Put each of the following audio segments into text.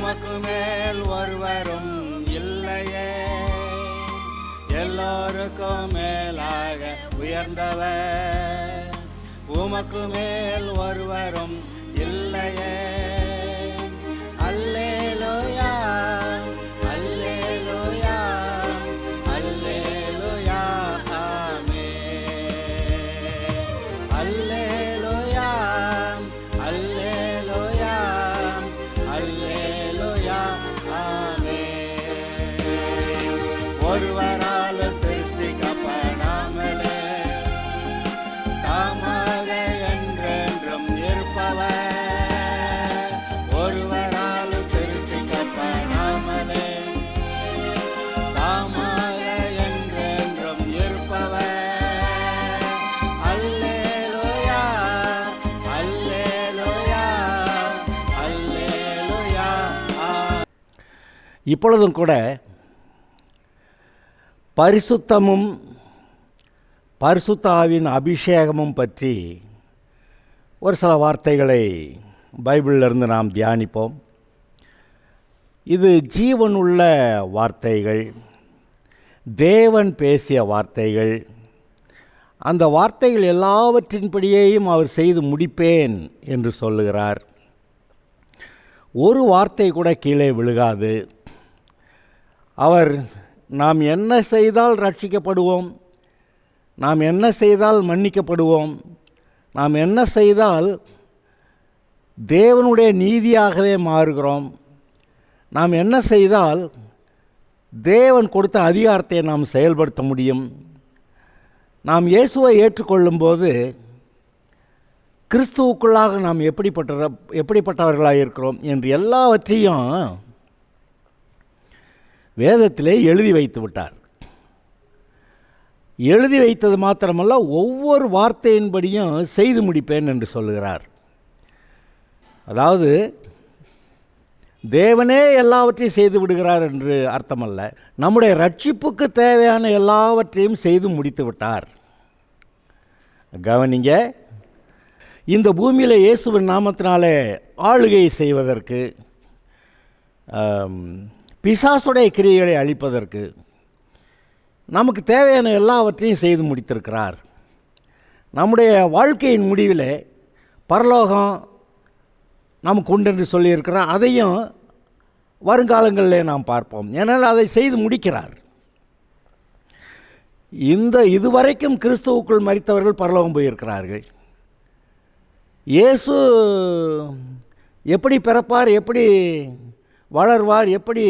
உமக்கு மேல் ஒருவரும் இல்லையே, எல்லோருக்கும் மேலாக உயர்ந்தவர், உமக்கு மேல் ஒருவரும் இல்லையே. அல்லேலூயா அல்லேலூயா அல்லேலூயா ஆமென். அல்லேலூயா அல்லேலூயா அல்லேலூயா ஆமென். ஒருவரால் சிருஷ்டிக்கப்படாமலே தாமாக என்றென்றும் இருப்பவர், ஒருவரால் சிருஷ்டிக்கப்படாமலே தாமாக என்றென்றும் இருப்பவர். அல்லேலூயா அல்லேலூயா அல்லேலூயா. இப்பொழுதும் கூட பரிசுத்தமும் பரிசுத்த ஆவியின் அபிஷேகமும் பற்றி ஒரு சில வார்த்தைகளை பைபிளிலிருந்து நாம் தியானிப்போம். இது ஜீவனுள்ள வார்த்தைகள், தேவன் பேசிய வார்த்தைகள். அந்த வார்த்தைகள் எல்லாவற்றின்படியேயும் அவர் செய்து முடிப்பேன் என்று சொல்லுகிறார். ஒரு வார்த்தை கூட கீழே விழுகாது. அவர் நாம் என்ன செய்தால் ரட்சிக்கப்படுவோம், நாம் என்ன செய்தால் மன்னிக்கப்படுவோம், நாம் என்ன செய்தால் தேவனுடைய நீதியாகவே மாறுகிறோம், நாம் என்ன செய்தால் தேவன் கொடுத்த அதிகாரத்தை நாம் செயல்படுத்த முடியும், நாம் இயேசுவை ஏற்றுக்கொள்ளும்போது கிறிஸ்துவுக்குள்ளாக நாம் எப்படிப்பட்டவர்களாக இருக்கிறோம் என்று எல்லாவற்றையும் வேதத்திலே எழுதி வைத்து விட்டார். எழுதி வைத்தது மாத்திரமல்ல, ஒவ்வொரு வார்த்தையின்படியும் செய்து முடிப்பேன் என்று சொல்லுகிறார். அதாவது தேவனே எல்லாவற்றையும் செய்து விடுகிறார் என்று அர்த்தமல்ல, நம்முடைய ரட்சிப்புக்கு தேவையான எல்லாவற்றையும் செய்து முடித்து விட்டார். கவனிங்க, இந்த பூமியில் இயேசுவின் நாமத்தினாலே ஆளுகை செய்வதற்கு, பிசாசுடைய கிரியைகளை அழிப்பதற்கு நமக்கு தேவையான எல்லாவற்றையும் செய்து முடித்திருக்கிறார். நம்முடைய வாழ்க்கையின் முடிவில் பரலோகம் நமக்கு உண்டு என்று சொல்லியிருக்கிறார். அதையும் வருங்காலங்களில் நாம் பார்ப்போம். ஏனால் அதை செய்து முடிக்கிறார். இதுவரைக்கும் கிறிஸ்துவுக்குள் மரித்தவர்கள் பரலோகம் போயிருக்கிறார்கள். இயேசு எப்படி பிறப்பார், எப்படி வளர்வார், எப்படி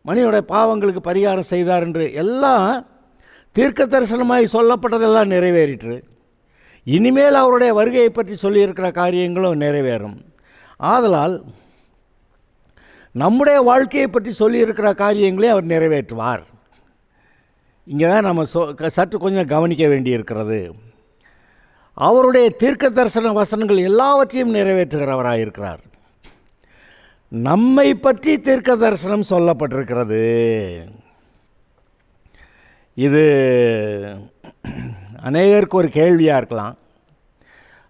மனிதனுடைய பாவங்களுக்கு பரிகாரம் செய்தார் என்று எல்லாம் தீர்க்க தரிசனமாய் சொல்லப்பட்டதெல்லாம் நிறைவேறிற்று. இனிமேல் அவருடைய வருகையை பற்றி சொல்லியிருக்கிற காரியங்களும் நிறைவேறும். ஆதலால் நம்முடைய வாழ்க்கையை பற்றி சொல்லியிருக்கிற காரியங்களையும் அவர் நிறைவேற்றுவார். இங்கே தான் நம்ம சற்று கொஞ்சம் கவனிக்க வேண்டியிருக்கிறது. அவருடைய தீர்க்க தரிசன வசனங்கள் எல்லாவற்றையும் நிறைவேற்றுகிறவராக இருக்கிறார். நம்மை பற்றி தீர்க்க தரிசனம் சொல்லப்பட்டிருக்கிறது. இது அநேகருக்கு ஒரு கேள்வியாக இருக்கலாம்.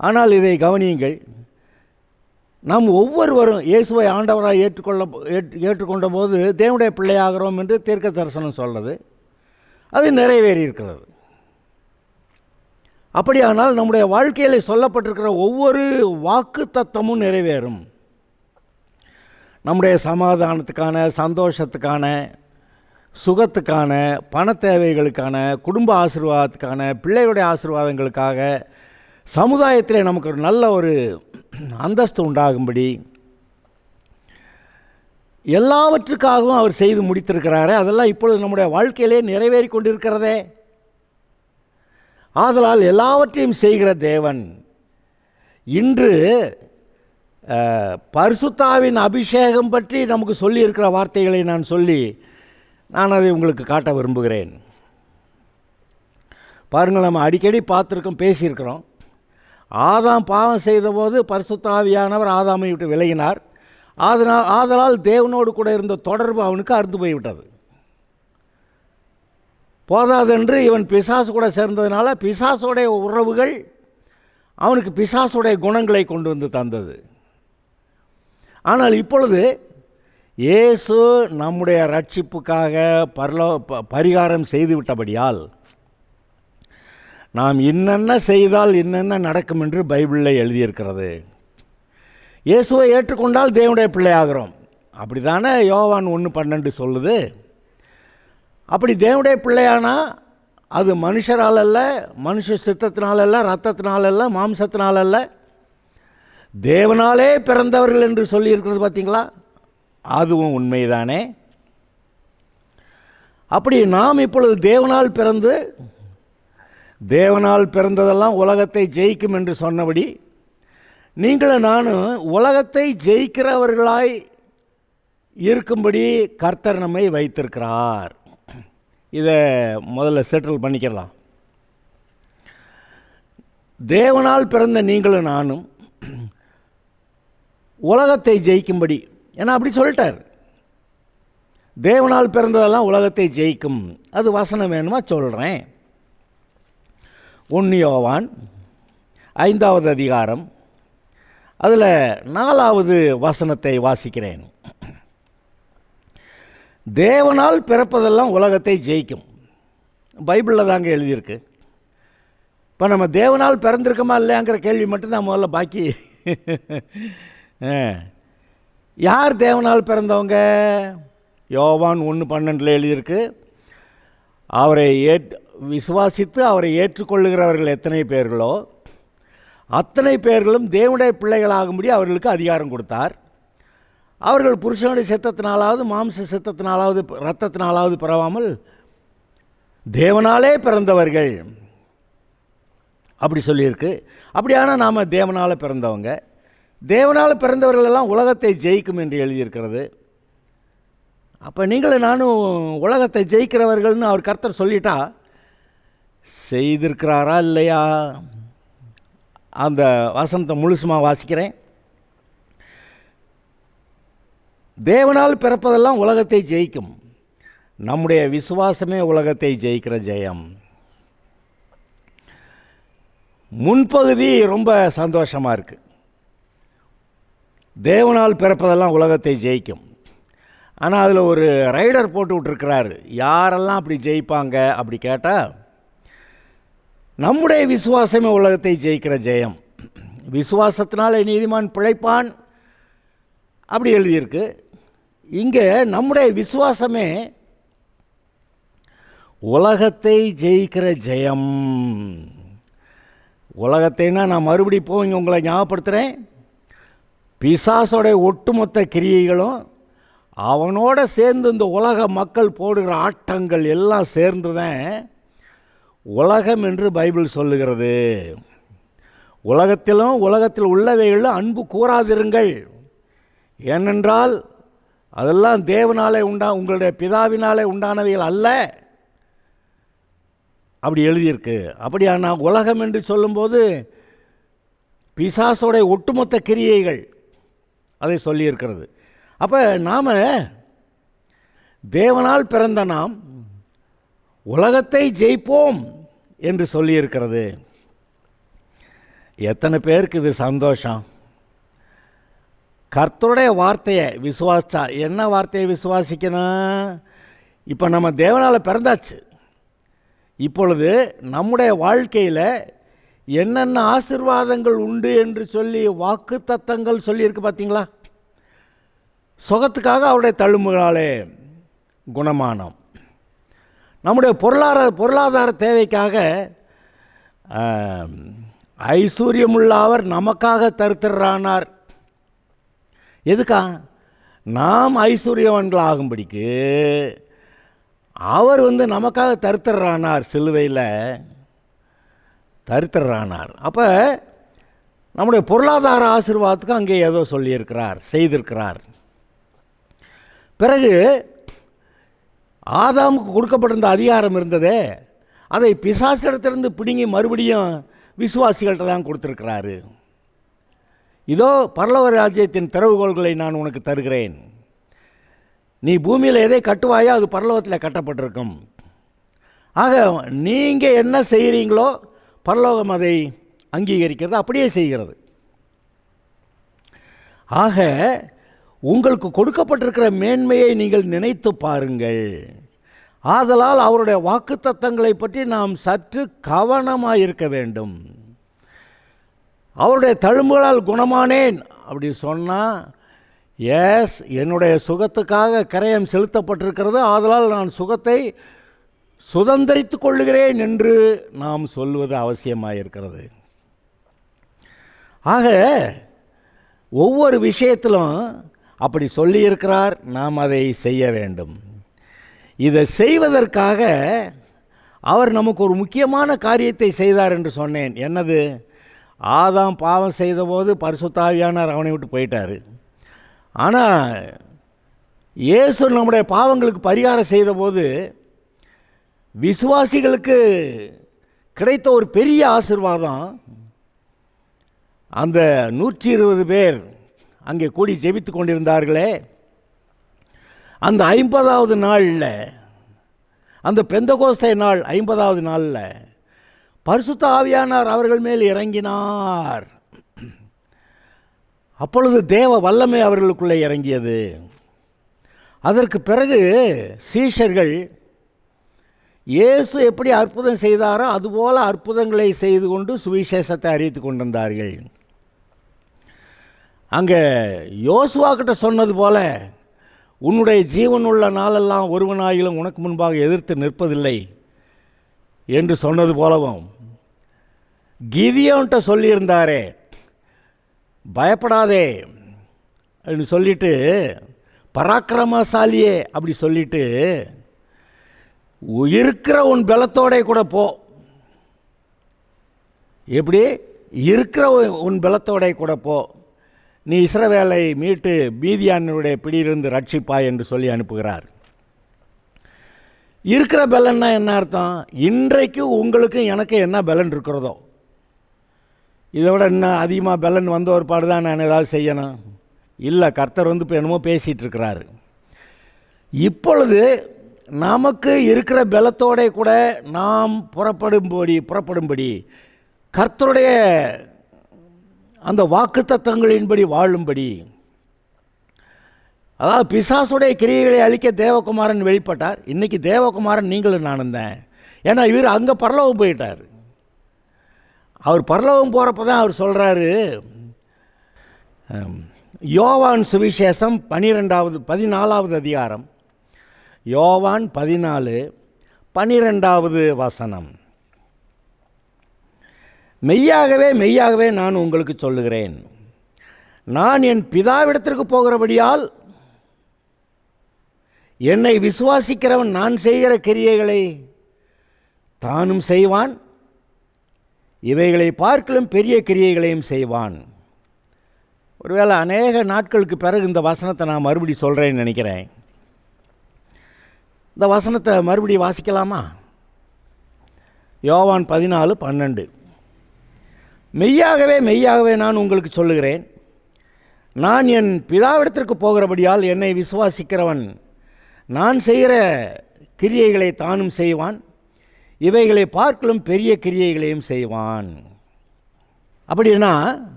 ஆனால் இதை கவனியுங்கள். நாம் ஒவ்வொருவரும் இயேசுவை ஆண்டவராக ஏற்றுக்கொண்ட போது தேவனுடைய பிள்ளையாகிறோம் என்று தீர்க்க தரிசனம் சொல்வது அது நிறைவேறியிருக்கிறது. அப்படியானால் நம்முடைய வாழ்க்கையில் சொல்லப்பட்டிருக்கிற ஒவ்வொரு வாக்கு தத்தமும் நிறைவேறும். நம்முடைய சமாதானத்துக்கான, சந்தோஷத்துக்கான, சுகத்துக்கான, பண தேவைகளுக்கான, குடும்ப ஆசீர்வாதத்துக்கான, பிள்ளைகளுடைய ஆசீர்வாதங்களுக்காக, சமுதாயத்தில் நமக்கு ஒரு நல்ல ஒரு அந்தஸ்து உண்டாகும்படி எல்லாவற்றுக்காகவும் அவர் செய்து முடித்திருக்கிறாரே, அதெல்லாம் இப்பொழுது நம்முடைய வாழ்க்கையிலே நிறைவேறி கொண்டிருக்கிறதே. ஆதலால் எல்லாவற்றையும் செய்கிற தேவன் இன்று பரிசுத்தாவின் அபிஷேகம் பற்றி நமக்கு சொல்லியிருக்கிற வார்த்தைகளை நான் அதை உங்களுக்கு காட்ட விரும்புகிறேன். பாருங்கள், நம்ம அடிக்கடி பார்த்துருக்கோம், பேசியிருக்கிறோம். ஆதாம் பாவம் செய்தபோது பரிசுத்த ஆவியானவர் ஆதாமை விட்டு விலகினார். ஆதலால் தேவனோடு கூட இருந்த தொடர்பு அவனுக்கு அறுந்து போய்விட்டது. போதாதென்று இவன் பிசாசு கூட சேர்ந்ததுனால பிசாசுடைய உறவுகள் அவனுக்கு பிசாசுடைய குணங்களை கொண்டு வந்து தந்தது. ஆனால் இப்பொழுது இயேசு நம்முடைய ரட்சிப்புக்காக பரிகாரம் செய்துவிட்டபடியால் நாம் இன்னென்ன செய்தால் இன்னென்ன நடக்கும் என்று பைபிளில் எழுதியிருக்கிறது. இயேசுவை ஏற்றுக்கொண்டால் தேவனுடைய பிள்ளையாகிறோம். அப்படி தானே யோவான் 1:12 சொல்லுது. அப்படி தேவனுடைய பிள்ளையானா அது மனுஷரால் அல்ல, மனுஷ சித்தத்தினால் அல்ல, ரத்தத்தினால் அல்ல, மாம்சத்தினால் அல்ல, தேவனாலே பிறந்தவர்கள் என்று சொல்லியிருக்கிறது பார்த்தீங்களா? அதுவும் உண்மைதானே. அப்படி நாம் இப்பொழுது தேவனால் பிறந்து தேவனால் பிறந்ததெல்லாம் உலகத்தை ஜெயிக்கும் என்று சொன்னபடி நீங்களும் நானும் உலகத்தை ஜெயிக்கிறவர்களாய் இருக்கும்படி கர்த்தர் நம்மை வைத்திருக்கிறார். இதை முதல்ல செட்டில் பண்ணிக்கலாம். தேவனால் பிறந்த நீங்களும் நானும் உலகத்தை ஜெயிக்கும்படி, ஏன்னா அப்படி சொல்லிட்டார். தேவனால் பிறந்ததெல்லாம் உலகத்தை ஜெயிக்கும். அது வசனம் வேணுமா சொல்கிறேன். 1 யோவான் 5வது அதிகாரம் அதில் 4வது வசனத்தை வாசிக்கிறேன். தேவனால் பிறப்பதெல்லாம் உலகத்தை ஜெயிக்கும். பைபிளில் தாங்க எழுதியிருக்கு. இப்போ நம்ம தேவனால் பிறந்திருக்கோமா இல்லையாங்கிற கேள்வி மட்டும்தான் முதல்ல பாக்கி. யார் தேவனால் பிறந்தவங்க? யோவான் 1:12 எழுதியிருக்கு. அவரை விசுவாசித்து அவரை ஏற்றுக்கொள்ளுகிறவர்கள் எத்தனை பேர்களோ அத்தனை பேர்களும் தேவனுடைய பிள்ளைகளாகும்படி அவர்களுக்கு அதிகாரம் கொடுத்தார். அவர்கள் புருஷனுடைய சித்தத்தினாலாவது மாம்ச சித்தத்தினாலாவது இரத்தத்தினாலாவது பிறவாமல் தேவனாலே பிறந்தவர்கள். அப்படி சொல்லியிருக்கு. அப்படியான நாம் தேவனால் பிறந்தவங்க. தேவனால் பிறந்தவர்கள் எல்லாம் உலகத்தை ஜெயிக்கும் என்று எழுதியிருக்கிறது. அப்போ நீங்களும் நானும் உலகத்தை ஜெயிக்கிறவர்கள்னு அவர் கர்த்தர் சொல்லிட்டா செய்திருக்கிறாரா இல்லையா? அந்த வசனத்தை முழுசுமாக வாசிக்கிறேன். தேவனால் பிறப்பதெல்லாம் உலகத்தை ஜெயிக்கும். நம்முடைய விசுவாசமே உலகத்தை ஜெயிக்கிற ஜெயம். முன்பகுதி ரொம்ப சந்தோஷமாக இருக்குது. தேவனால் பிறப்பதெல்லாம் உலகத்தை ஜெயிக்கும். ஆனால் அதில் ஒரு ரைடர் போட்டு விட்டுருக்கிறாரு. யாரெல்லாம் அப்படி ஜெயிப்பாங்க அப்படி கேட்டால், நம்முடைய விசுவாசமே உலகத்தை ஜெயிக்கிற ஜெயம். விசுவாசத்தினாலே நீதிமான் பிழைப்பான் அப்படி எழுதியிருக்கு. இங்கே நம்முடைய விசுவாசமே உலகத்தை ஜெயிக்கிற ஜெயம். உலகத்தைன்னா நான் மறுபடி போய் உங்களை ஞாபகப்படுத்துகிறேன். பிசாசோடைய ஒட்டுமொத்த கிரியைகளும் அவனோட சேர்ந்து இந்த உலக மக்கள் போடுகிற ஆட்டங்கள் எல்லாம் சேர்ந்து தான் உலகம் என்று பைபிள் சொல்லுகிறது. உலகத்தில் உள்ளவைகளில் அன்பு கூறாதிருங்கள், ஏனென்றால் அதெல்லாம் தேவனாலே உங்களுடைய பிதாவினாலே உண்டானவைகள் அல்ல அப்படி எழுதியிருக்கு. அப்படியானா உலகம் என்று சொல்லும்போது பிசாசோடைய ஒட்டுமொத்த கிரியைகள் அதை சொல்லியிருக்கிறது. அப்போ நாம் தேவனால் பிறந்த நாம் உலகத்தை ஜெயிப்போம் என்று சொல்லியிருக்கிறது. எத்தனை பேருக்கு இது சந்தோஷம்? கர்த்தருடைய வார்த்தையை விசுவாசிச்சா. என்ன வார்த்தையை விசுவாசிக்கணும்? இப்போ நம்ம தேவனால் பிறந்தாச்சு. இப்பொழுது நம்முடைய வாழ்க்கையில் என்னென்ன ஆசீர்வாதங்கள் உண்டு என்று சொல்லி வாக்கு தத்தங்கள் சொல்லியிருக்கு பார்த்தீங்களா? சுகத்துக்காக அவருடைய தழும்புகளாலே குணமானோம். நம்முடைய பொருளாதார தேவைக்காக ஐஸ்வர்யமுள்ள அவர் நமக்காக தரித்திரரானார். எதுக்கா? நாம் ஐஸ்வர்யவான்கள் ஆகும்படிக்கு அவர் நமக்காக தரித்திரரானார். சிலுவையில் தரித்திரரானார். அப்போ நம்முடைய பொருளாதார ஆசீர்வாதத்துக்கு அங்கே ஏதோ சொல்லியிருக்கிறார், செய்திருக்கிறார். பிறகு ஆதாமுக்கு கொடுக்கப்பட்டிருந்த அதிகாரம் இருந்ததே, அதை பிசாசிடத்திலிருந்து பிடுங்கி மறுபடியும் விசுவாசிகள்கிட்ட தான் கொடுத்துருக்கிறாரு. இதோ பரலோக ராஜ்யத்தின் திறவுகோள்களை நான் உனக்கு தருகிறேன். நீ பூமியில் எதை கட்டுவாயோ அது பரலோகத்தில் கட்டப்பட்டிருக்கும். ஆக நீங்கள் என்ன செய்கிறீங்களோ பரலோகம் அதை அங்கீகரிக்கிறது, அப்படியே செய்கிறது. ஆக உங்களுக்கு கொடுக்கப்பட்டிருக்கிற மேன்மையை நீங்கள் நினைத்து பாருங்கள். ஆதலால் அவருடைய வாக்குத்தத்தங்களை பற்றி நாம் சற்று கவனமாக இருக்க வேண்டும். அவருடைய தழும்புகளால் குணமானேன் அப்படி சொன்னால், எஸ், என்னுடைய சுகத்துக்காக கரையம் செலுத்தப்பட்டிருக்கிறது, ஆதலால் நான் சுகத்தை சுதந்திரித்து கொள்ளுகிறேன் என்று நாம் சொல்வது அவசியமாக இருக்கிறது. ஆக ஒவ்வொரு விஷயத்திலும் அப்படி சொல்லியிருக்கிறார், நாம் அதை செய்ய வேண்டும். இதை செய்வதற்காக அவர் நமக்கு ஒரு முக்கியமான காரியத்தை செய்தார் என்று சொன்னேன். என்னது? ஆதாம் பாவம் செய்தபோது பரிசுத்த ஆவியானவர் அவனை விட்டு போயிட்டார். ஆனால் இயேசு நம்முடைய பாவங்களுக்கு பரிகாரம் செய்தபோது விசுவாசிகளுக்கு கிடைத்த ஒரு பெரிய ஆசீர்வாதம், அந்த 120 பேர் அங்கே கூடி ஜெபித்து கொண்டிருந்தார்களே, அந்த 50வது நாளில், அந்த பெந்தகோஸ்தே நாள் 50வது நாளில் பரிசுத்த ஆவியானவர் அவர்கள் மேல் இறங்கினார். அப்பொழுது தேவ வல்லமை அவர்களுக்குள்ளே இறங்கியது. அதற்கு பிறகு சீஷர்கள் இயேசு எப்படி அற்புதம் செய்தாரோ அதுபோல அற்புதங்களை செய்து கொண்டு சுவிசேஷத்தை அறிவித்து கொண்டிருந்தார்கள். அங்கே யோசுவா கிட்ட சொன்னது போல, உன்னுடைய ஜீவன் உள்ள நாளெல்லாம் ஒருவனாயிலும் உனக்கு முன்பாக எதிர்த்து நிற்பதில்லை என்று சொன்னது போலவும், கிதியோன்ட்ட சொல்லியிருந்தாரே, பயப்படாதே அப்படின்னு சொல்லிட்டு, பராக்கிரமசாலியே அப்படி சொல்லிட்டு, இருக்கிற உன் பலத்தோட கூட போ. எப்படி? இருக்கிற உன் பலத்தோட கூட போ, நீ இஸ்ரவேலை மீட்டு மீதியானுடைய பிடியிலிருந்து ரட்சிப்பாய் என்று சொல்லி அனுப்புகிறார். இருக்கிற பலன்னா என்ன அர்த்தம்? இன்றைக்கு உங்களுக்கு எனக்கு என்ன பலன் இருக்கிறதோ, இதை விட இன்னும் அதிகமாக பலன் வந்த ஒரு பாடு தான் நான் ஏதாவது செய்யணும் இல்லை. கர்த்தர் வந்து இப்போ என்னமோ பேசிகிட்டு இருக்கிறாரு. இப்பொழுது நமக்கு இருக்கிற பலத்தோட கூட நாம் புறப்படும்படி கர்த்தருடைய அந்த வாக்குத்தத்தங்களின்படி வாழும்படி, அதாவது பிசாசுடைய கிரியைகளை அழிக்க தேவகுமாரன் வெளிப்பட்டார். இன்றைக்கி தேவகுமாரன் நீங்களும் நானும் தான். ஏன்னா இவர் அங்கே பரலோகம் போயிட்டார். அவர் பரலோகம் போகிறப்ப தான் அவர் சொல்கிறாரு, யோவான் சுவிசேஷம் 14வது அதிகாரம், யோவான் 14:12 வசனம், மெய்யாகவே மெய்யாகவே நான் உங்களுக்கு சொல்லுகிறேன், நான் என் பிதாவிடத்திற்கு போகிறபடியால் என்னை விசுவாசிக்கிறவன் நான் செய்கிற கிரியைகளை தானும் செய்வான், இவைகளை பார்க்கலும் பெரிய கிரியைகளையும் செய்வான். ஒருவேளை அநேக நாட்களுக்கு பிறகு இந்த வசனத்தை நான் மறுபடி சொல்கிறேன்னு நினைக்கிறேன். இந்த வசனத்தை மறுபடி வாசிக்கலாமா? யோவான் 14:12, மெய்யாகவே மெய்யாகவே நான் உங்களுக்கு சொல்லுகிறேன், நான் என் பிதாவிடத்திற்கு போகிறபடியால் என்னை விசுவாசிக்கிறவன் நான் செய்கிற கிரியைகளை தானும் செய்வான், இவைகளை பார்க்கலும் பெரிய கிரியைகளையும் செய்வான். அப்படின்னா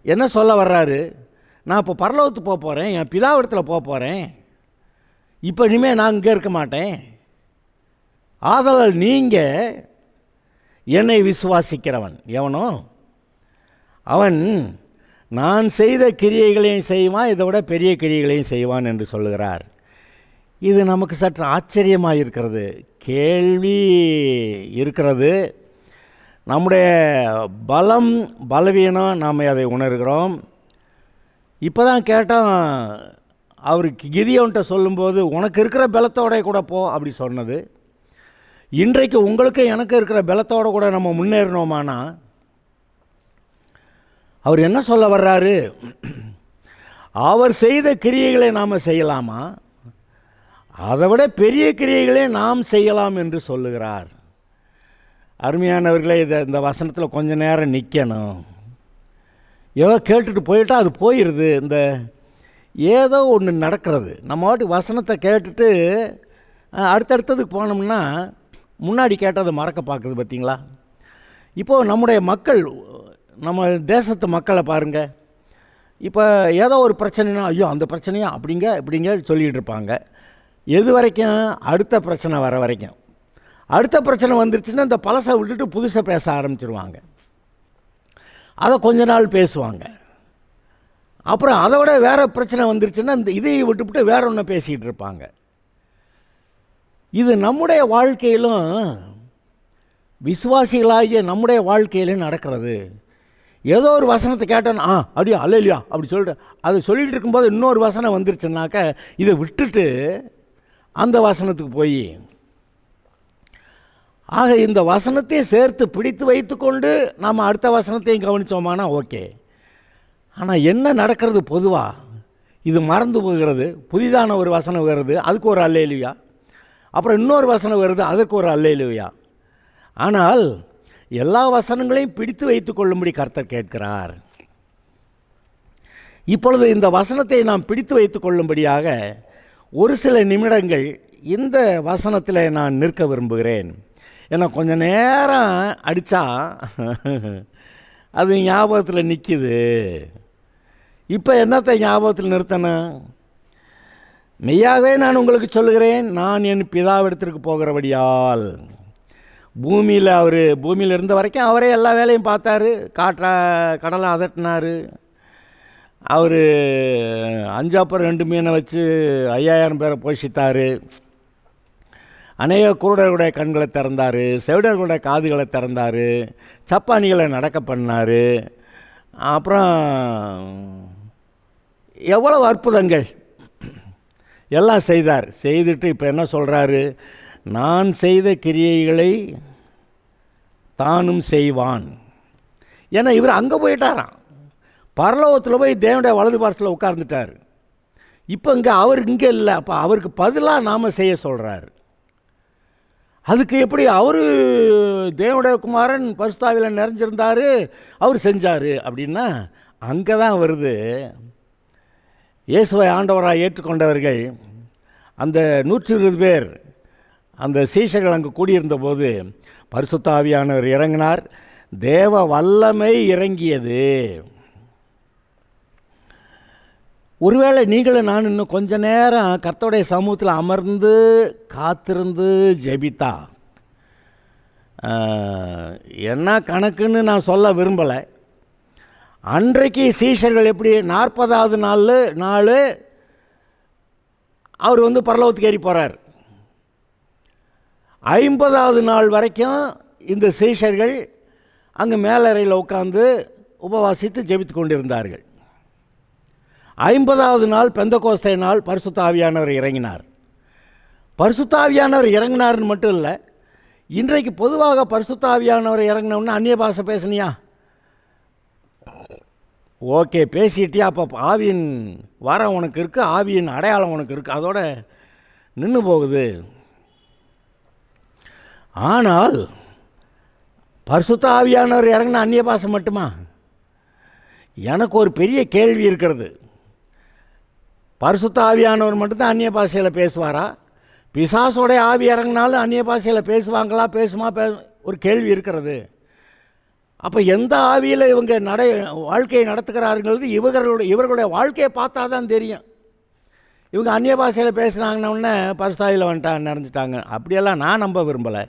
என்ன சொல்ல வர்றாரு? நான் இப்போ பரலோகத்துக்கு போக போகிறேன், என் பிதாவிடத்தில் போக போகிறேன், இப்போ இனிமேல் நான் இங்கே இருக்க மாட்டேன். ஆதலால் நீங்கள் என்னை விசுவாசிக்கிறவன் எவனோ அவன் நான் செய்த கிரியைகளையும் செய்வான், இதை விட பெரிய கிரியைகளையும் செய்வான் என்று சொல்லுகிறார். இது நமக்கு சற்று ஆச்சரியமாக இருக்கிறது, கேள்வி இருக்கிறது. நம்முடைய பலம் பலவீனம் நாம் அதை உணர்கிறோம். இப்போ தான் கேட்டோம், அவருக்கு கிதியோன்ட்ட சொல்லும்போது உனக்கு இருக்கிற பலத்தோட கூட போ அப்படி சொன்னது. இன்றைக்கு உங்களுக்கு எனக்கு இருக்கிற பலத்தோடு கூட நம்ம முன்னேறினோமானா அவர் என்ன சொல்ல வர்றாரு? அவர் செய்த கிரியைகளை நாம் செய்யலாமா, அதை விட பெரிய கிரியைகளே நாம் செய்யலாம் என்று சொல்லுகிறார். அருமையானவர்களே, இந்த வசனத்தில் கொஞ்ச நேரம் நிற்கணும். ஏதோ கேட்டுட்டு போயிட்டால் அது போயிடுது. இந்த ஏதோ ஒன்று நடக்கிறது. நம்ம வாட்டுக்கு வசனத்தை கேட்டுட்டு அடுத்தடுத்ததுக்கு போனோம்னா முன்னாடி கேட்டதை மறக்க பார்க்குது. பார்த்திங்களா? இப்போது நம்முடைய மக்கள், நம்ம தேசத்து மக்களை பாருங்கள், இப்போ ஏதோ ஒரு பிரச்சனைனா ஐயோ அந்த பிரச்சனையா அப்படிங்க இப்படிங்க சொல்லிகிட்டு இருப்பாங்க. எது வரைக்கும்? அடுத்த பிரச்சனை வர வரைக்கும். அடுத்த பிரச்சனை வந்துருச்சுன்னா இந்த பழசை விட்டுட்டு புதுசாக பேச ஆரம்பிச்சிருவாங்க. அதை கொஞ்ச நாள் பேசுவாங்க. அப்புறம் அதை விட வேறு பிரச்சனை வந்துருச்சுன்னா இந்த இதையை விட்டுவிட்டு வேற ஒன்று பேசிகிட்டு இருப்பாங்க. இது நம்முடைய வாழ்க்கையிலும் விசுவாசிகளாகிய நம்முடைய வாழ்க்கையிலும் நடக்கிறது. ஏதோ ஒரு வசனத்தை கேட்டோன்னா அப்படியா அல்லையா அப்படி சொல்லிட்டு அதை சொல்லிகிட்டு இருக்கும்போது இன்னொரு வசனம் வந்துருச்சுன்னாக்க இதை விட்டுட்டு அந்த வசனத்துக்கு போய் ஆக இந்த வசனத்தை சேர்த்து பிடித்து வைத்து கொண்டு நம்ம அடுத்த வசனத்தையும் கவனித்தோமானா ஓகே. ஆனால் என்ன நடக்கிறது பொதுவாக? இது மறந்து போகிறது. புதிதான ஒரு வசனம் வருது, அதுக்கு ஒரு அல்லேலூயா. அப்புறம் இன்னொரு வசனம் வருது, அதற்கு ஒரு அல்லேலூயா. ஆனால் எல்லா வசனங்களையும் பிடித்து வைத்து கொள்ளும்படி கர்த்தர் கேட்கிறார். இப்பொழுது இந்த வசனத்தை நாம் பிடித்து வைத்து கொள்ளும்படியாக ஒரு சில நிமிடங்கள் இந்த வசனத்தில் நான் நிற்க விரும்புகிறேன். ஏன்னா கொஞ்சம் நேரம் அடித்தா அது ஞாபகத்தில் நிற்கிது. இப்போ என்னத்தை ஞாபகத்தில் நிறுத்தணும்? மெய்யாகவே நான் உங்களுக்கு சொல்லுகிறேன், நான் என் பிதாவிடத்திற்கு போகிறபடியால். பூமியில் இருந்த வரைக்கும் அவரே எல்லா வேலையும் பார்த்தாரு. கடலை அதட்டினார். அவர் 5 அப்பம் 2 மீனை வச்சு 5000 பேரை போஷித்தார். அநேக குருடர்களுடைய கண்களை திறந்தார், செவிடர்களுடைய காதுகளை திறந்தார், சப்பானிகளை நடக்க பண்ணார். அப்புறம் எவ்வளவு அற்புதங்கள் எல்லாம் செய்தார். செய்துட்டு இப்போ என்ன சொல்கிறாரு? நான் செய்த கிரியைகளை தானும் செய்வான். ஏன்னா இவர் அங்கே போயிட்டாராம், பரலோகத்தில் போய் தேவனுடைய வலது பார்சத்தில் உட்கார்ந்துட்டார். இப்போ அவர் இங்கே இல்லை. அப்போ அவருக்கு பதிலாக நாம் செய்ய சொல்கிறார். அதுக்கு எப்படி அவர் தேவனுடைய குமாரன் பரிசுத்தாவியில் நிறைஞ்சிருந்தார், அவர் செஞ்சார் அப்படின்னா அங்கே தான் வருது. இயேசுவை ஆண்டவராக ஏற்றுக்கொண்டவர்கள் அந்த 120 பேர் அந்த சீஷர்கள் அங்கே கூடியிருந்த போது பரிசுத்த ஆவியானவர் இறங்கினார். தேவ வல்லமை இறங்கியது. ஒருவேளை நீங்களும் நான் இன்னும் கொஞ்ச நேரம் கர்த்தருடைய சமூகத்தில் அமர்ந்து காத்திருந்து ஜெபித்தா, என்ன கணக்குன்னு நான் சொல்ல விரும்பலை. அன்றைக்கு சீஷர்கள் எப்படி 40வது நாள் அவர் பரலோகத்துக்கு ஏறி போகிறார். 50வது நாள் வரைக்கும் இந்த சீஷர்கள் அங்கே மேலறையில் உட்கார்ந்து உபவாசித்து ஜெபித்து கொண்டிருந்தார்கள். 50வது நாள் பெந்தகோஸ்தே நாள் பரிசுத்த ஆவியானவர் இறங்கினார். பரிசுத்த ஆவியானவர் இறங்கினார்னு மட்டும் இல்லை, இன்றைக்கு பொதுவாக பரிசுத்த ஆவியானவர் இறங்கினோன்னா அந்நிய பாஷை பேசுனியா? ஓகே, பேசிட்டியா? அப்போ ஆவியின் வரம் உனக்கு இருக்குது, ஆவியின் அடையாளம் உனக்கு இருக்குது, அதோட நின்று போகுது. ஆனால் பரிசுத்த ஆவியானவர் இறங்கின அந்நிய பாஷை மட்டுமா? எனக்கு ஒரு பெரிய கேள்வி இருக்கிறது. பரிசுத்த ஆவியானவர் மட்டும்தான் அந்நிய பாஷையில் பேசுவாரா? பிசாசோடைய ஆவி இறங்கினாலும் அந்நிய பாஷையில் பேசுவாங்களா? ஒரு கேள்வி இருக்கிறது. அப்போ எந்த ஆவியில் இவங்க வாழ்க்கையை நடத்துகிறாருங்கிறது இவர்களுடைய வாழ்க்கையை பார்த்தா தான் தெரியும். இவங்க அந்நிய பாஷையில் பேசுனாங்கன்னொன்னே பரிசுத்தாவியில் நிறைஞ்சிட்டாங்க அப்படியெல்லாம் நான் நம்ப விரும்பலை.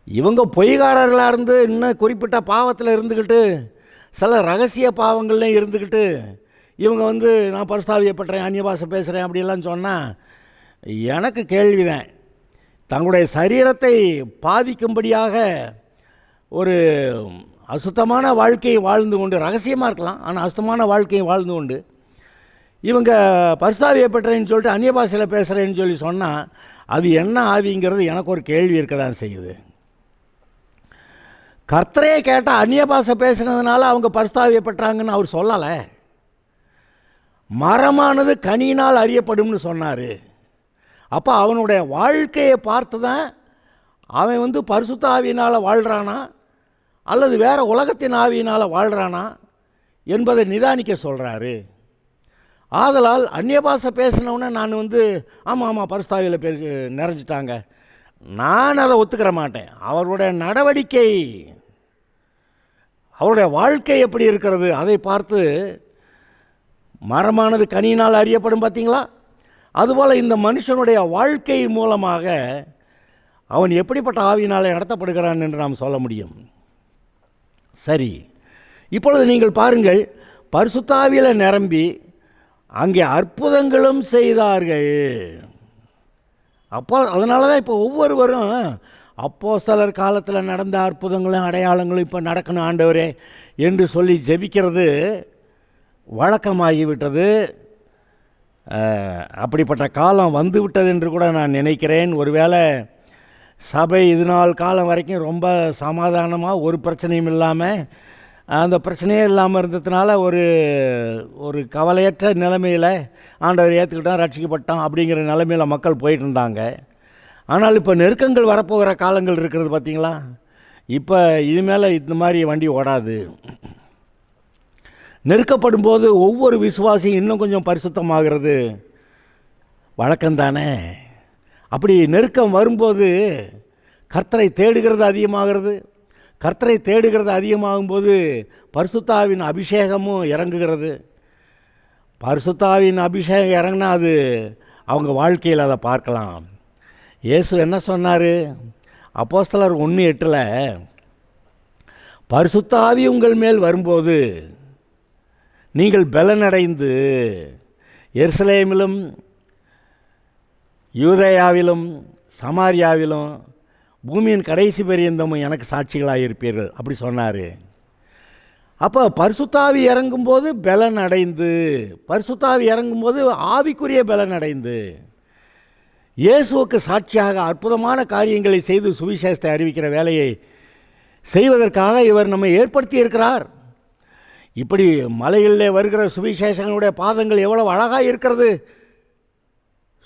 இவங்க பொய்காரர்களாக இருந்து இன்னும் குறிப்பிட்ட பாவத்தில் இருந்துக்கிட்டு சில ரகசிய பாவங்கள்லையும் இருந்துக்கிட்டு இவங்க நான் பரிசுத்தாவியப்பட்டேன், அந்நிய பாஷை பேசுகிறேன் அப்படிலாம் சொன்னால் எனக்கு கேள்விதான். தங்களுடைய சரீரத்தை பாதிக்கும்படியாக ஒரு அசுத்தமான வாழ்க்கையை வாழ்ந்து கொண்டு, ரகசியமாக இருக்கலாம் ஆனால் அசுத்தமான வாழ்க்கையை வாழ்ந்து கொண்டு இவங்க பரிசுத்தாவியப்பட்டேன்னு சொல்லிட்டு அந்நிய பாஷையில் பேசுகிறேன்னு சொல்லி சொன்னால் அது என்ன ஆவிங்கிறது எனக்கு ஒரு கேள்வி இருக்க தான் செய்யுது. கர்த்தரே கேட்டால் அந்நிய பாஷை பேசுனதுனால அவங்க பரிசுத்தாவியப்பட்டாங்கன்னு அவர் சொல்லலை. மரமானது கனியினால் அறியப்படும்னு சொன்னார். அப்போ அவனுடைய வாழ்க்கையை பார்த்து தான் அவன் பரிசுத்த ஆவியினால் வாழ்கிறானா அல்லது வேறு உலகத்தின் ஆவியினால் வாழ்கிறானா என்பதை நிதானிக்க சொல்கிறாரு. ஆதலால் அந்நிய பாஷை பேசினவுடனே நான் ஆமாம் பரிசுத்தாவியில் நிறைஞ்சிட்டாங்க, நான் அதை ஒத்துக்கிற மாட்டேன். அவருடைய நடவடிக்கை, அவருடைய வாழ்க்கை எப்படி இருக்கிறது அதை பார்த்து மரமானது கனியினால் அறியப்படும் பார்த்தீங்களா? அதுபோல் இந்த மனுஷனுடைய வாழ்க்கை மூலமாக அவன் எப்படிப்பட்ட ஆவியினாலே நடத்தப்படுகிறான் என்று நாம் சொல்ல முடியும். சரி, இப்பொழுது நீங்கள் பாருங்கள், பரிசுத்த ஆவியில் நிரம்பி அங்கே அற்புதங்களும் செய்தார்கள். அப்போ அதனால தான் இப்போ ஒவ்வொருவரும் அப்போஸ்தலர் காலத்தில் நடந்த அற்புதங்களும் அடையாளங்களும் இப்போ நடக்கணும் ஆண்டவரே என்று சொல்லி ஜெபிக்கிறது வழக்கமாகிவிட்டது. அப்படிப்பட்ட காலம் வந்து விட்டது என்று கூட நான் நினைக்கிறேன். ஒருவேளை சபை இது நாள் காலம் வரைக்கும் ரொம்ப சமாதானமாக ஒரு பிரச்சனையும் இல்லாமல், அந்த பிரச்சனையே இல்லாமல் இருந்ததுனால ஒரு கவலையற்ற நிலைமையில் ஆண்டவர் ஏற்றுக்கிட்டான், ரட்சிக்கப்பட்டான் அப்படிங்கிற நிலைமையில் மக்கள் போயிட்டு இருந்தாங்க. ஆனால் இப்போ நெருக்கங்கள் வரப்போகிற காலங்கள் இருக்கிறது பார்த்தீங்களா? இப்போ இனிமேல் இந்த மாதிரி வண்டி ஓடாது. நெருக்கப்படும் போது ஒவ்வொரு விசுவாசியும் இன்னும் கொஞ்சம் பரிசுத்தமாகிறது வழக்கம்தானே. அப்படி நெருக்கம் வரும்போது கர்த்தரை தேடுகிறது அதிகமாகிறது. கர்த்தரை தேடுகிறது அதிகமாகும்போது பரிசுத்த ஆவியின் அபிஷேகமும் இறங்குகிறது. பரிசுத்த ஆவியின் அபிஷேகம் இறங்கினா அது அவங்க வாழ்க்கையில் அதை பார்க்கலாம். இயேசு என்ன சொன்னார்? அப்போஸ்தலர் 1:8 பரிசுத்த ஆவி உங்கள் மேல் வரும்போது நீங்கள் பலனடைந்து எருசலேமிலும் யூதேயாவிலும் சமாரியாவிலும் பூமியின் கடைசி பரியந்தமும் எனக்கு சாட்சிகளாக இருப்பீர்கள் அப்படி சொன்னார். அப்போ பரிசுத்தாவி இறங்கும்போது பலன் அடைந்து, பரிசுத்தாவி இறங்கும்போது ஆவிக்குரிய பலன் அடைந்து இயேசுவுக்கு சாட்சியாக அற்புதமான காரியங்களை செய்து சுவிசேஷத்தை அறிவிக்கிற வேலையை செய்வதற்காக இவர் நம்மை ஏற்படுத்தி இருக்கிறார். இப்படி மலைகளிலே வருகிற சுவிசேஷனுடைய பாதங்கள் எவ்வளவு அழகாக இருக்கிறது,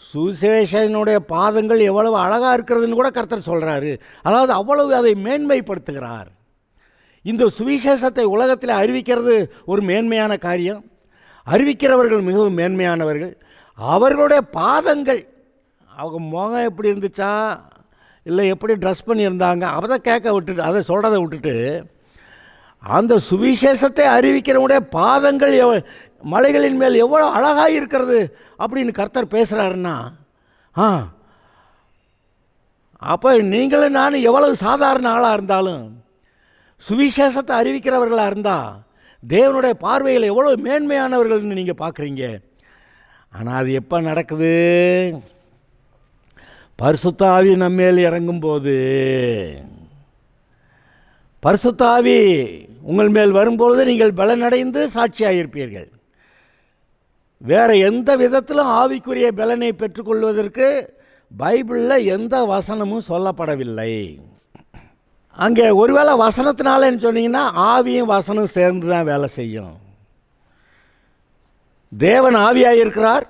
சுவிசேஷனுடைய பாதங்கள் எவ்வளவு அழகாக இருக்கிறதுன்னு கூட கர்த்தர் சொல்கிறாரு. அதாவது அவ்வளவு அதை மேன்மைப்படுத்துகிறார். இந்த சுவிசேஷத்தை உலகத்தில் அறிவிக்கிறது ஒரு மேன்மையான காரியம். அறிவிக்கிறவர்கள் மிகவும் மேன்மையானவர்கள். அவர்களுடைய பாதங்கள், அவங்க முகம் எப்படி இருந்துச்சா இல்லை எப்படி ட்ரெஸ் பண்ணியிருந்தாங்க அதை கேட்க விட்டுட்டு, அதை சொல்கிறத விட்டுட்டு அந்த சுவிசேஷத்தை அறிவிக்கிறவங்களுடைய பாதங்கள் மலைகளின் மேல் எவ்வளோ அழகாக இருக்கிறது அப்படின்னு கர்த்தர் பேசுகிறாருன்னா, அப்போ நீங்களும் நானும் எவ்வளவு சாதாரண ஆளாக இருந்தாலும் சுவிசேஷத்தை அறிவிக்கிறவர்களாக இருந்தால் தேவனுடைய பார்வையில் எவ்வளோ மேன்மையானவர்கள்னு நீங்கள் பார்க்குறீங்க. ஆனால் அது எப்போ நடக்குது? பரிசுத்த ஆவி நம்மேல் இறங்கும்போது. பரிசுத்த ஆவி உங்கள் மேல் வரும்பொழுது நீங்கள் பலனடைந்து சாட்சியாக இருப்பீர்கள். வேறு எந்த விதத்திலும் ஆவிக்குரிய பலனை பெற்றுக்கொள்வதற்கு பைபிளில் எந்த வசனமும் சொல்லப்படவில்லை. அங்கே ஒருவேளை வசனத்தினாலன்னு சொன்னீங்கன்னா ஆவியும் வசனம் சேர்ந்து தான் வேலை செய்யும். தேவன் ஆவியாக இருக்கிறார்,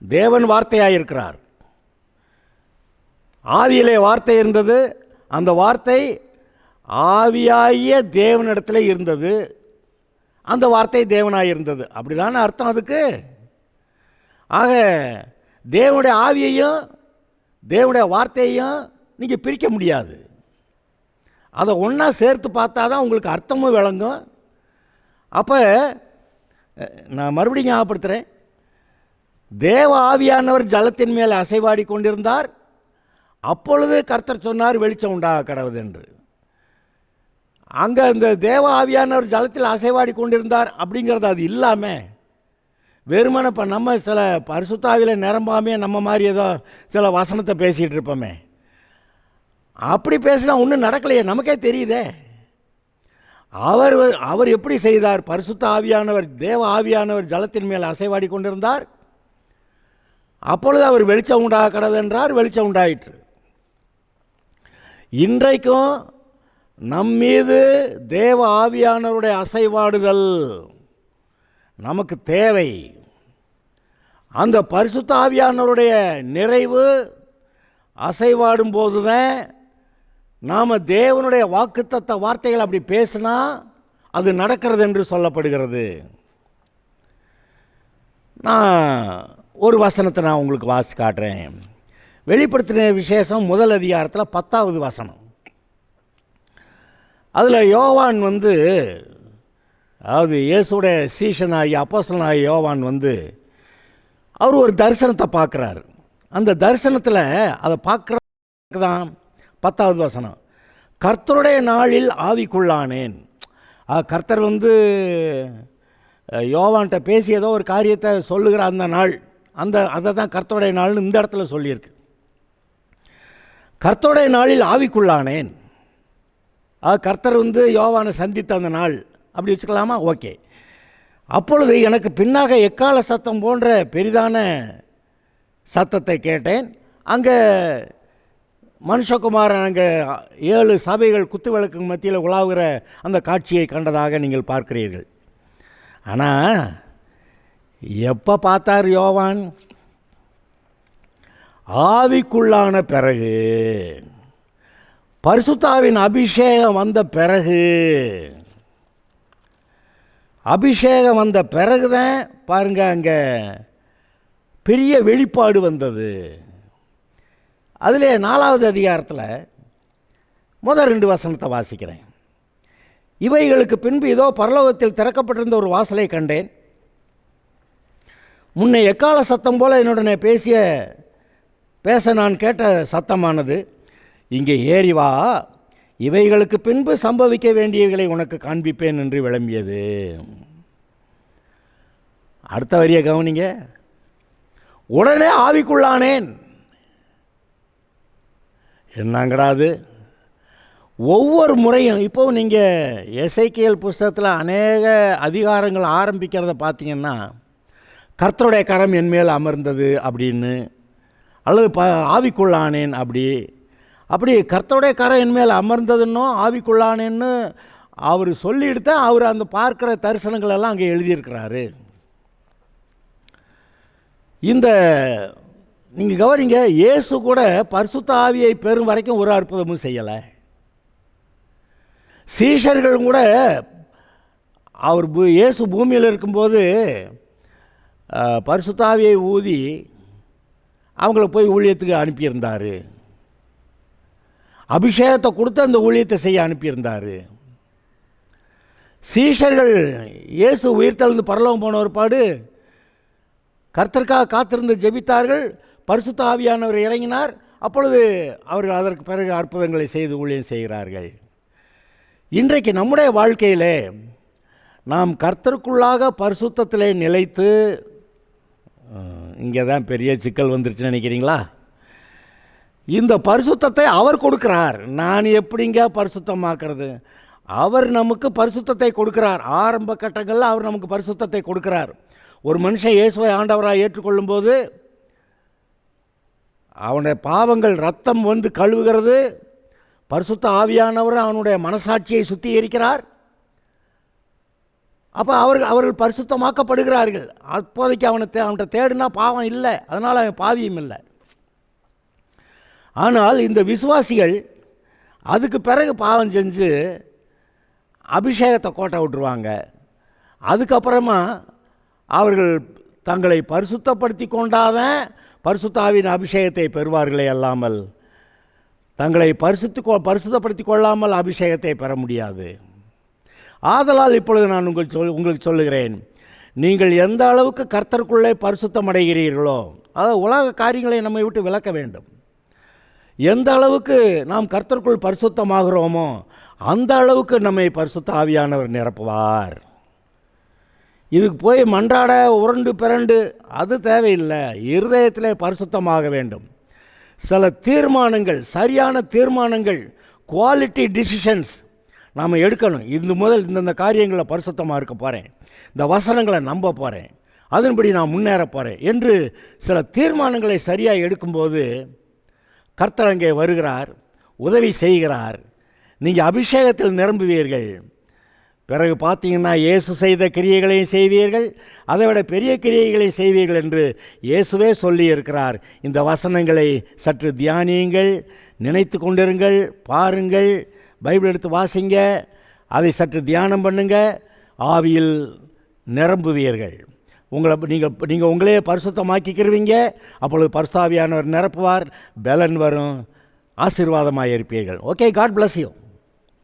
தேவன் வார்த்தையாக இருக்கிறார். ஆதியிலே வார்த்தை இருந்தது, அந்த வார்த்தை ஆவியாகிய தேவனிடத்தில் இருந்தது, அந்த வார்த்தை தேவனாக இருந்தது. அப்படிதானே அர்த்தம் அதுக்கு? ஆக தேவனுடைய ஆவியையும் தேவனுடைய வார்த்தையையும் நீங்கள் பிரிக்க முடியாது. அதை ஒன்றா சேர்த்து பார்த்தா தான் உங்களுக்கு அர்த்தமும் விளங்கும். அப்போ நான் மறுபடியும் ஞாபகப்படுத்துகிறேன், தேவ ஆவியானவர் ஜலத்தின் மேல் அசைவாடி கொண்டிருந்தார். அப்பொழுது கர்த்தர் சொன்னார், வெளிச்சம் உண்டாக கடவுது என்று. அங்கே இந்த தேவ ஆவியானவர் ஜலத்தில் அசைவாடி கொண்டிருந்தார் அப்படிங்கிறது அது இல்லாமல் வெறுமனை இப்போ நம்ம சில பரிசுத்தாவியில் நிரம்பாமே நம்ம மாதிரி ஏதோ சில வசனத்தை பேசிகிட்டு இருப்போமே, அப்படி பேசினா ஒன்றும் நடக்கலையே, நமக்கே தெரியுதே. அவர் எப்படி செய்தார்? பரிசுத்த ஆவியானவர், தேவ ஆவியானவர் ஜலத்தின் மேல் அசைவாடி கொண்டிருந்தார். அப்பொழுது அவர் வெளிச்சம் உண்டாக கடவுது என்றார், வெளிச்சம் உண்டாயிற்று. இன்றைக்கும் நம்மீது தேவ ஆவியானவருடைய அசைவாடுதல் நமக்கு தேவை. அந்த பரிசுத்த ஆவியானவருடைய நிறைவு அசைவாடும் போது தான் நாம் தேவனுடைய வாக்குத்தத்த வார்த்தைகள் அப்படி பேசினா அது நடக்கிறது என்று சொல்லப்படுகிறது. நான் ஒரு வசனத்தை நான் உங்களுக்கு வாசி காட்டுறேன். வெளிப்படுத்தின விசேஷம் 1 அதிகாரத்தில் 10வது வசனம். அதில் யோவான் அதாவது இயேசுடைய சீஷனாகி அப்போஸ்தலனாகி யோவான் அவர் ஒரு தரிசனத்தை பார்க்குறாரு. அந்த தரிசனத்தில் அதை பார்க்குறதுக்கு தான் 10வது வசனம், கர்த்தருடைய நாளில் ஆவிக்குள்ளானேன். கர்த்தர் யோவான்கிட்ட பேசி ஏதோ ஒரு காரியத்தை சொல்லுகிற அந்த நாள், அதை தான் கர்த்தருடைய நாள்னு இந்த இடத்துல சொல்லியிருக்கு. கர்த்தருடைய நாளில் ஆவிக்குள்ளானேன். கர்த்தர் யோவானை சந்தித்த அந்த நாள் அப்படி வச்சுக்கலாமா? ஓகே. அப்பொழுது எனக்கு பின்னாக எக்கால சத்தம் போன்ற பெரிதான சத்தத்தை கேட்டேன். அங்கே மனுஷகுமாரன் அங்கே 7 சபைகள் குத்து விளக்கு மத்தியில் உலாவுகிற அந்த காட்சியை கண்டதாக நீங்கள் பார்க்கிறீர்கள். ஆனால் எப்போ பார்த்தார் யோவான்? ஆவிக்குள்ளான பிறகு, பரிசுத்தாவின் அபிஷேகம் வந்த பிறகு, அபிஷேகம் வந்த பிறகுதான் பாருங்க அங்கே பெரிய வெளிப்பாடு வந்தது. அதிலே 4வது அதிகாரத்தில் முதல் 2 வசனத்தை வாசிக்கிறேன். இவைகளுக்கு பின்பு இதோ பரலோகத்தில் திறக்கப்பட்டிருந்த ஒரு வாசலை கண்டேன். முன்னே எக்கால சத்தம் போல என்னுடனே பேச நான் கேட்ட சத்தமானது, இங்கே ஏறி வா, இவைகளுக்கு பின்பு சம்பவிக்க வேண்டியவைகளை உனக்கு காண்பிப்பேன் என்று விளம்பியது. அடுத்த வரியை கவனிங்க. உடனே ஆவிக்குள்ளானேன். என்னங்கடாது? ஒவ்வொரு முறையும் இப்போ நீங்கள் எசேக்கியேல் புஸ்தகத்தில் அநேக அதிகாரங்கள் ஆரம்பிக்கிறத பார்த்தீங்கன்னா, கர்த்தருடைய கரம் என் மேல் அமர்ந்தது அப்படின்னு, அல்லது ஆவிக்குள்ளானேன் அப்படி கர்த்தருடைய கரம் என் மேல் அமர்ந்ததுன்னோ ஆவிக்குள்ளானேன்னு அவர் சொல்லிவிட்டு அவர் அந்த பார்க்குற தரிசனங்கள் எல்லாம் அங்கே எழுதியிருக்கிறாரு. இந்த நீங்கள் கவனிங்க, இயேசு கூட பரிசுத்த ஆவியை பெறும் வரைக்கும் ஒரு அற்புதமும் செய்யலை. சீஷர்கள் கூட இயேசு பூமியில் இருக்கும்போது பரிசுத்த ஆவியை ஊதி அவங்கள போய் ஊழியத்துக்கு அனுப்பியிருந்தார். அபிஷேகத்தை கொடுத்து அந்த ஊழியத்தை செய்ய அனுப்பியிருந்தார். சீஷர்கள் இயேசு உயிர்த்தெழுந்து பரலோகம் போன ஒருபாடு கர்த்தருக்காக காத்திருந்து ஜெபித்தார்கள். பரிசுத்த ஆவியானவர் இறங்கினார். அப்பொழுது அவர்கள் அதற்கு பிறகு அற்புதங்களை செய்து ஊழியம் செய்கிறார்கள். இன்றைக்கு நம்முடைய வாழ்க்கையிலே நாம் கர்த்தருக்குள்ளாக பரிசுத்தத்திலே நிலைத்து, இங்கே தான் பெரிய சிக்கல் வந்துருச்சுன்னு நினைக்கிறீங்களா? இந்த பரிசுத்தத்தை அவர் கொடுக்கிறார். நான் எப்படிங்க பரிசுத்தமாக்குறது? அவர் நமக்கு பரிசுத்தத்தை கொடுக்கிறார். ஆரம்ப கட்டங்களில் அவர் நமக்கு பரிசுத்தத்தை கொடுக்கிறார். ஒரு மனுஷன் இயேசுவை ஆண்டவராக ஏற்றுக்கொள்ளும்போது அவனுடைய பாவங்கள் ரத்தம் கழுவுகிறது. பரிசுத்த ஆவியானவர் அவனுடைய மனசாட்சியை சுத்திகரிக்கிறார். அப்போ அவர்கள் பரிசுத்தமாக்கப்படுகிறார்கள். அப்போதைக்கு அவன்கிட்ட தேடினா பாவம் இல்லை, அதனால் அவன் பாவியும் இல்லை. ஆனால் இந்த விசுவாசிகள் அதுக்கு பிறகு பாவம் செஞ்சு அபிஷேகத்தை கோட்டை விட்டுருவாங்க. அதுக்கப்புறமா அவர்கள் தங்களை பரிசுத்தப்படுத்தி கொண்டாதான் பரிசுத்தாவின் அபிஷேகத்தை பெறுவார்களே அல்லாமல் தங்களை பரிசுத்தப்படுத்தி கொள்ளாமல் அபிஷேகத்தை பெற முடியாது. ஆதலால் இப்பொழுது நான் உங்களுக்கு சொல்லுகிறேன், நீங்கள் எந்த அளவுக்கு கர்த்தருக்குள்ளே பரிசுத்தம் அடைகிறீர்களோ, அதாவது உலக காரியங்களை நம்மை விட்டு விலக்க வேண்டும். எந்த அளவுக்கு நாம் கர்த்தருக்குள் பரிசுத்தமாகிறோமோ அந்த அளவுக்கு நம்மை பரிசுத்த ஆவியானவர் நிரப்புவார். இதுக்கு போய் மன்றாட உருண்டு பிறண்டு அது தேவையில்லை. இருதயத்திலே பரிசுத்தமாக வேண்டும். சில தீர்மானங்கள், சரியான தீர்மானங்கள், குவாலிட்டி டிசிஷன்ஸ் நாம் எடுக்கணும். இது முதல் இந்தந்த காரியங்களில் பரிசுத்தமாக இருக்க போகிறேன், இந்த வசனங்களை நம்ப போகிறேன், அதன்படி நான் முன்னேற போகிறேன் என்று சில தீர்மானங்களை சரியாக எடுக்கும்போது கர்த்தர் அங்கே வருகிறார், உதவி செய்கிறார். நீங்கள் அபிஷேகத்தில் நிரம்புவீர்கள். பிறகு பார்த்தீங்கன்னா இயேசு செய்த கிரியைகளையும் செய்வீர்கள், அதை விட பெரிய கிரியைகளையும் செய்வீர்கள் என்று இயேசுவே சொல்லி இருக்கிறார். இந்த வசனங்களை சற்று தியானியுங்கள், நினைத்து கொண்டிருங்கள், பாருங்கள், பைபிள் எடுத்து வாசிங்க, அதை சற்று தியானம் பண்ணுங்க, ஆவியில் நிரம்புவீர்கள். நீங்கள் உங்களே பரிசுத்தமாக்கிக்கிறவீங்க. அப்பொழுது பரிசுத்த ஆவியானவர் நிரப்புவார், பலன் வரும், ஆசீர்வாதமாக இருப்பீர்கள். Okay, God bless you.